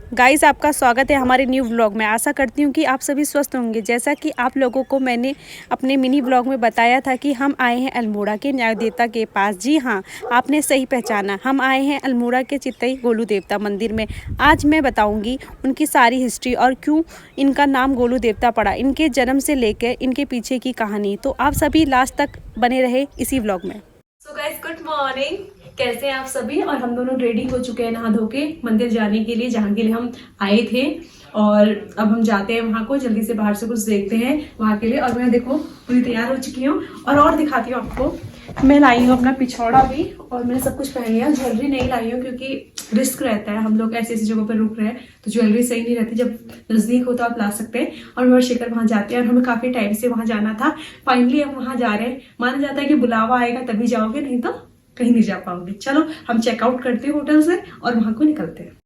Guys, आपका स्वागत है हमारे न्यू व्लॉग में। आशा करती हूँ कि आप सभी स्वस्थ होंगे। जैसा कि आप लोगों को मैंने अपने मिनी व्लॉग में बताया था कि हम आए हैं अल्मोड़ा के न्याय देवता के पास। जी हाँ, आपने सही पहचाना, हम आए हैं अल्मोड़ा के चितई गोलू देवता मंदिर में। आज मैं बताऊँगी उनकी सारी हिस्ट्री और क्यों इनका नाम गोलू देवता पड़ा, इनके जन्म से लेकर इनके पीछे की कहानी। तो आप सभी लास्ट तक बने रहे इसी व्लॉग में। So guys, good morning. कैसे हैं आप सभी? और हम दोनों रेडी हो चुके हैं नहा धो के मंदिर जाने के लिए, जहाँ के लिए हम आए थे। और अब हम जाते हैं वहाँ को, जल्दी से बाहर से कुछ देखते हैं वहाँ के लिए। और मैं देखो पूरी तैयार हो चुकी हूँ और दिखाती हूँ आपको। मैं लाई हूँ अपना पिछौड़ा भी और मैंने सब कुछ पहन लिया। ज्वेलरी नहीं लाई हूँ क्योंकि रिस्क रहता है, हम लोग ऐसी ऐसी जगहों पर रुक रहे हैं तो ज्वेलरी सही नहीं रहती। जब नजदीक हो तो आप ला सकते हैं। और मैं शेखर वहाँ जाते हैं और हमें काफी टाइम से वहाँ जाना था। फाइनली हम वहाँ जा रहे हैं। माना जाता है कि बुलावा आएगा तभी जाओगे, नहीं तो कहीं नहीं जा पाओगे। चलो हम चेकआउट करते हैं होटल से और वहाँ को निकलते हैं।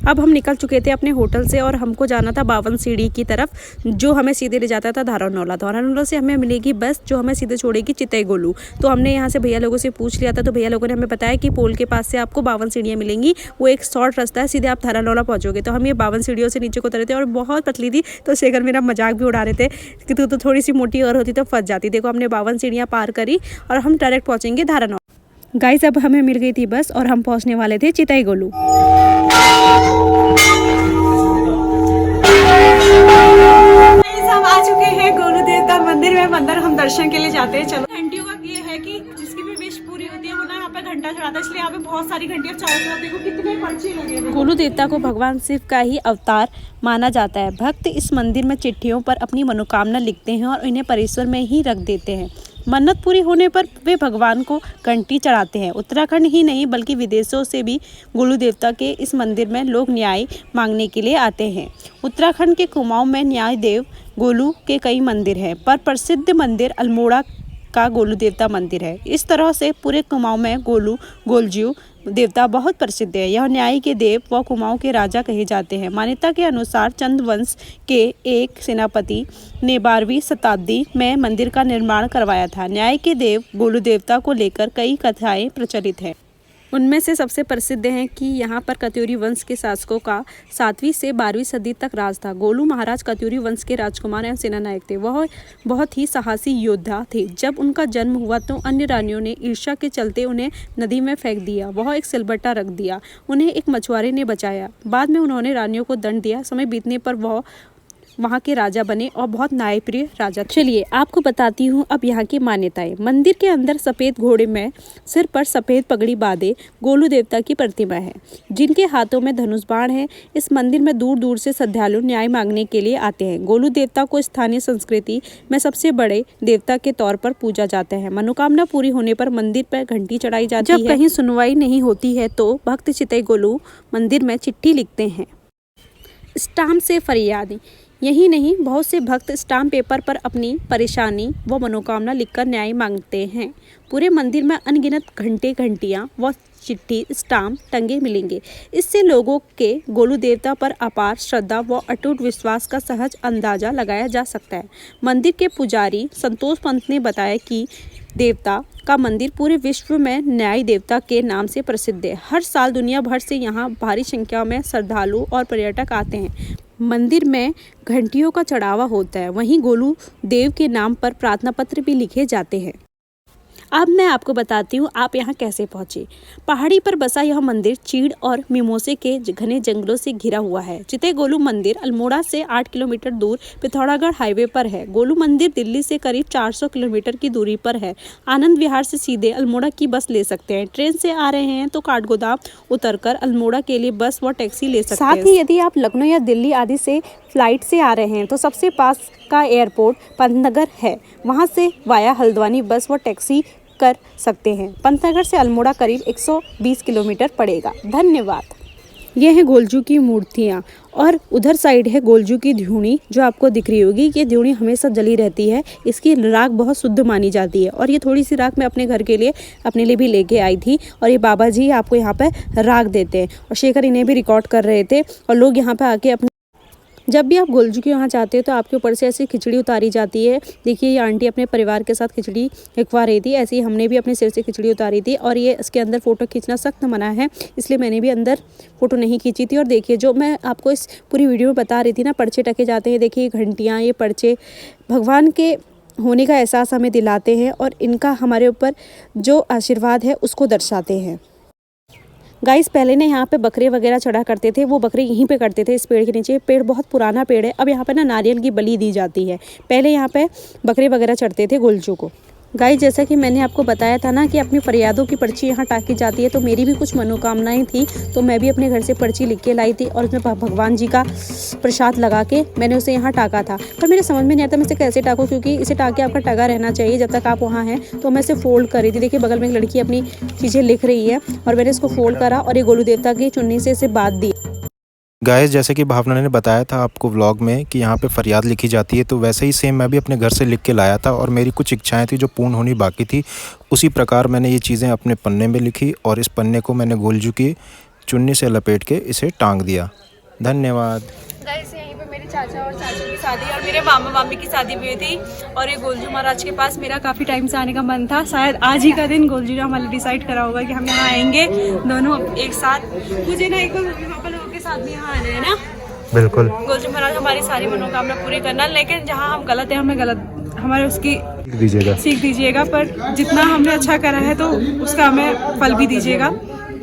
अब हम निकल चुके थे अपने होटल से और हमको जाना था 52 सीढ़ी की तरफ, जो हमें सीधे ले जाता था धारानौला से हमें मिलेगी बस जो हमें सीधे छोड़ेगी चितई गोलू। तो हमने यहाँ से भैया लोगों से पूछ लिया था, तो भैया लोगों ने हमें बताया कि पोल के पास से आपको 52 सीढ़ियाँ मिलेंगी। वो एक शॉर्ट रास्ता है, सीधे आप धारानौला पहुँचोगे। तो हम ये 52 सीढ़ियों से नीचे को उतरे थे और बहुत पतली थी, तो शेखर मेरा मजाक भी उड़ा रहे थे कि तू तो थोड़ी सी मोटी और होती तो फंस जाती। देखो हमने 52 सीढ़ियाँ पार करी और हम डायरेक्ट पहुँचेंगे धारानौला। गाइस, अब हमें मिल गई थी बस और हम पहुँचने वाले थे चितई गोलू। हम आ चुके हैं गोलू देवता मंदिर में। मंदिर हम दर्शन के लिए जाते हैं। चलो, घंटियों का ये है कि जिसकी भी विश पूरी होती है वो ना यहाँ पे घंटा चढ़ाता है, इसलिए यहाँ पे बहुत सारी घंटियां चारों तरफ देखो कितने पर्चे लगे हैं। गोलू देवता को भगवान शिव का ही अवतार माना जाता है। भक्त इस मंदिर में चिट्ठियों पर अपनी मनोकामना लिखते हैं और इन्हें परिसर में ही रख देते हैं। मन्नत पूरी होने पर वे भगवान को घंटी चढ़ाते हैं। उत्तराखंड ही नहीं बल्कि विदेशों से भी गोलू देवता के इस मंदिर में लोग न्याय मांगने के लिए आते हैं। उत्तराखंड के कुमाऊं में न्याय देव गोलू के कई मंदिर हैं, पर प्रसिद्ध मंदिर अल्मोड़ा का गोलू देवता मंदिर है। इस तरह से पूरे कुमाऊं में गोलजू देवता बहुत प्रसिद्ध है। यह न्याय के देव व कुमाऊं के राजा कहे जाते हैं। मान्यता के अनुसार चंद वंश के एक सेनापति ने 12वीं शताब्दी में मंदिर का निर्माण करवाया था। न्याय के देव गोलू देवता को लेकर कई कथाएं प्रचलित हैं। उनमें से सबसे प्रसिद्ध हैं कि यहाँ पर कत्यूरी वंश के शासकों का 7वीं से 12वीं सदी तक राज था। गोलू महाराज कत्यूरी वंश के राजकुमार एवं सेनानायक थे। वह बहुत ही साहसी योद्धा थे। जब उनका जन्म हुआ तो अन्य रानियों ने ईर्ष्या के चलते उन्हें नदी में फेंक दिया। वह एक सिलबट्टा रख दिया। उन्हें एक मछुआरे ने बचाया। बाद में उन्होंने रानियों को दंड दिया। समय बीतने पर वह वहाँ के राजा बने और बहुत न्यायप्रिय राजा थे। चलिए आपको बताती हूँ अब यहाँ की मान्यताएं। मंदिर के अंदर सफ़ेद घोड़े में सिर पर सफ़ेद पगड़ी बांधे गोलू देवता की प्रतिमा है, जिनके हाथों में धनुष बाण है। इस मंदिर में दूर दूर से श्रद्धालु न्याय मांगने के लिए आते हैं। गोलू देवता को स्थानीय संस्कृति में सबसे बड़े देवता के तौर पर पूजा जाता है। मनोकामना पूरी होने पर मंदिर पर घंटी चढ़ाई जाती है। जब कहीं सुनवाई नहीं होती है तो भक्त चितई गोलू मंदिर में चिट्ठी लिखते हैं। स्टाम्प से फरियाद। यही नहीं, बहुत से भक्त स्टाम्प पेपर पर अपनी परेशानी व मनोकामना लिखकर न्याय मांगते हैं। पूरे मंदिर में अनगिनत घंटियाँ व चिट्ठी स्टाम्प टंगे मिलेंगे। इससे लोगों के गोलू देवता पर अपार श्रद्धा व अटूट विश्वास का सहज अंदाजा लगाया जा सकता है। मंदिर के पुजारी संतोष पंत ने बताया कि देवता का मंदिर पूरे विश्व में न्याय देवता के नाम से प्रसिद्ध है। हर साल दुनिया भर से यहाँ भारी संख्या में श्रद्धालु और पर्यटक आते हैं। मंदिर में घंटियों का चढ़ावा होता है। वहीं गोलू देव के नाम पर प्रार्थना पत्र भी लिखे जाते हैं। अब मैं आपको बताती हूँ आप यहाँ कैसे पहुँचे। पहाड़ी पर बसा यह मंदिर चीड़ और मिमोसे के घने जंगलों से घिरा हुआ है। चितई गोलू मंदिर अल्मोड़ा से 8 किलोमीटर दूर पिथौरागढ़ हाईवे पर है। गोलू मंदिर दिल्ली से करीब 400 किलोमीटर की दूरी पर है। आनंद विहार से सीधे अल्मोड़ा की बस ले सकते हैं। ट्रेन से आ रहे हैं तो काठगोदाम उतरकर अल्मोड़ा के लिए बस व टैक्सी ले सकते हैं। साथ ही यदि आप लखनऊ या दिल्ली आदि से फ्लाइट से आ रहे हैं तो सबसे पास का एयरपोर्ट पंतनगर है। वहाँ से वाया हल्द्वानी बस व टैक्सी कर सकते हैं। पंतनगर से अल्मोड़ा करीब 120 किलोमीटर पड़ेगा। धन्यवाद। ये है गोलजू की मूर्तियाँ और उधर साइड है गोलजू की ध्यूणी, जो आपको दिख रही होगी। ये ध्यूणी हमेशा जली रहती है। इसकी राख बहुत शुद्ध मानी जाती है। और ये थोड़ी सी राख मैं अपने घर के लिए अपने लिए भी लेके आई थी। और ये बाबा जी आपको यहाँ पर राख देते हैं और शेखर इन्हें भी रिकॉर्ड कर रहे थे और लोग यहाँ पर आके अपने जब भी आप गोलजू के यहाँ जाते हो तो आपके ऊपर से ऐसी खिचड़ी उतारी जाती है। देखिए ये आंटी अपने परिवार के साथ खिचड़ी लिखवा रही थी, ऐसे ही हमने भी अपने सिर से खिचड़ी उतारी थी। और ये इसके अंदर फ़ोटो खींचना सख्त मना है, इसलिए मैंने भी अंदर फ़ोटो नहीं खींची थी। और देखिए जो मैं आपको इस पूरी वीडियो में बता रही थी ना, पर्चे टके जाते हैं। देखिए घंटियाँ, ये पर्चे भगवान के होने का एहसास हमें दिलाते हैं और इनका हमारे ऊपर जो आशीर्वाद है उसको दर्शाते हैं। गाइस पहले ना यहाँ पे बकरे वगैरह चढ़ा करते थे, वो बकरे यहीं पे करते थे इस पेड़ के नीचे। पेड़ बहुत पुराना पेड़ है। अब यहाँ पे ना नारियल की बलि दी जाती है, पहले यहाँ पे बकरे वगैरह चढ़ते थे गोलजू को। गाइस जैसा कि मैंने आपको बताया था ना कि अपनी फरियादों की पर्ची यहाँ टाँकी जाती है, तो मेरी भी कुछ मनोकामनाएं थी, तो मैं भी अपने घर से पर्ची लिख के लाई थी और उसमें भगवान जी का प्रसाद लगा के मैंने उसे यहाँ टाँका था। पर मेरे समझ में नहीं आता मैं इसे कैसे टाँकूँ, क्योंकि इसे टाँक के आपका टगा रहना चाहिए जब तक आप वहाँ हैं। तो मैं इसे फोल्ड कर रही थी। देखिए बगल में एक लड़की अपनी चीज़ें लिख रही है और मैंने इसको फोल्ड करा और ये गोलू देवता की चुन्नी से इसे बांध दी। गाइस जैसे कि भावना ने बताया था आपको व्लॉग में कि यहाँ पे फरियाद लिखी जाती है, तो वैसे ही सेम मैं भी अपने घर से लिख के लाया था और मेरी कुछ इच्छाएं थी जो पूर्ण होनी बाकी थी। उसी प्रकार मैंने ये चीज़ें अपने पन्ने में लिखी और इस पन्ने को मैंने गोलजू की चुन्नी से लपेट के इसे टांग दिया। धन्यवाद। गाइस यहीं पे मेरे चाचा और चाची की शादी और मेरे मामा मामी की शादी भी हुई थी और ये गोलजू महाराज के पास मेरा काफ़ी टाइम से आने का मन था। शायद आज ही का दिन गोलजू ने हमारे डिसाइड करा होगा कि हम यहाँ आएंगे दोनों एक साथ। मुझे ना एक बार मम्मी पापा लोगों के साथ भी यहाँ आना है ना। बिल्कुल गोलजू महाराज हमारी सारी मनोकामना पूरी करना, लेकिन जहाँ हम गलत है हमें गलत हमारे उसकी सीख दीजिएगा। पर जितना हमने अच्छा करा है तो उसका हमें फल भी दीजिएगा।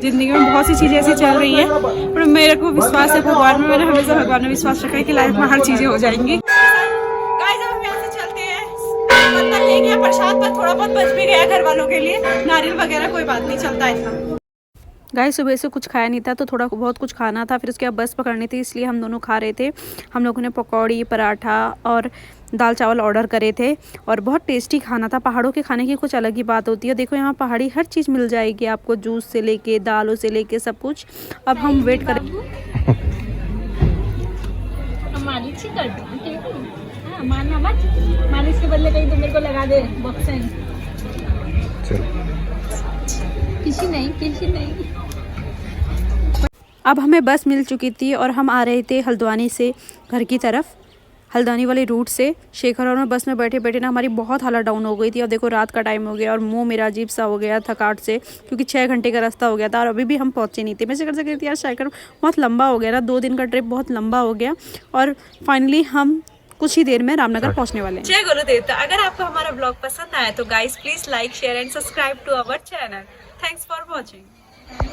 जिंदगी में बहुत सी चीज़ें ऐसी चल रही हैं, पर मेरे को विश्वास है भगवान में। मैंने हमेशा भगवान में विश्वास रखा है कि लाइफ में हर चीज़ें हो जाएंगी। गाइस अब हम यहाँ से चलते हैं। मतलब ले गया प्रसाद, पर थोड़ा बहुत बच भी गया घर वालों के लिए, नारियल वगैरह कोई बात नहीं, चलता है इतना। गाइस सुबह से कुछ खाया नहीं था तो थोड़ा बहुत कुछ खाना था, फिर उसके बाद बस पकड़नी थी, इसलिए हम दोनों खा रहे थे। हम लोगों ने पकौड़ी, पराठा और दाल चावल ऑर्डर करे थे और बहुत टेस्टी खाना था। पहाड़ों के खाने की कुछ अलग ही बात होती है। देखो यहाँ पहाड़ी हर चीज़ मिल जाएगी आपको, जूस से लेके दालों से लेके सब कुछ। अब हम वेट करें। मालिश ही कर दो, हाँ मानना मत, मालिश के बदले कहीं तो मेरे को लगा दे बॉक्सिंग। किसी नहीं। अब हमें बस मिल चुकी थी और हम आ रहे थे हल्द्वानी से घर की तरफ, हल्द्वानी वाले रूट से। शेखर और मैं बस में बैठे बैठे ना हमारी बहुत हालत डाउन हो गई थी। अब देखो रात का टाइम हो गया और मुंह मेरा अजीब सा हो गया थकावट से, क्योंकि 6 घंटे का रास्ता हो गया था और अभी भी हम पहुंचे नहीं थे। मैं शेखर से कहती यार शेखर बहुत लंबा हो गया ना, 2 दिन का ट्रिप बहुत लंबा हो गया। और फाइनली हम कुछ ही देर में रामनगर पहुंचने वाले हैं। जय गुरुदेवता। अगर आपको हमारा ब्लॉग पसंद आया तो guys please like share and subscribe to our channel. Thanks for watching.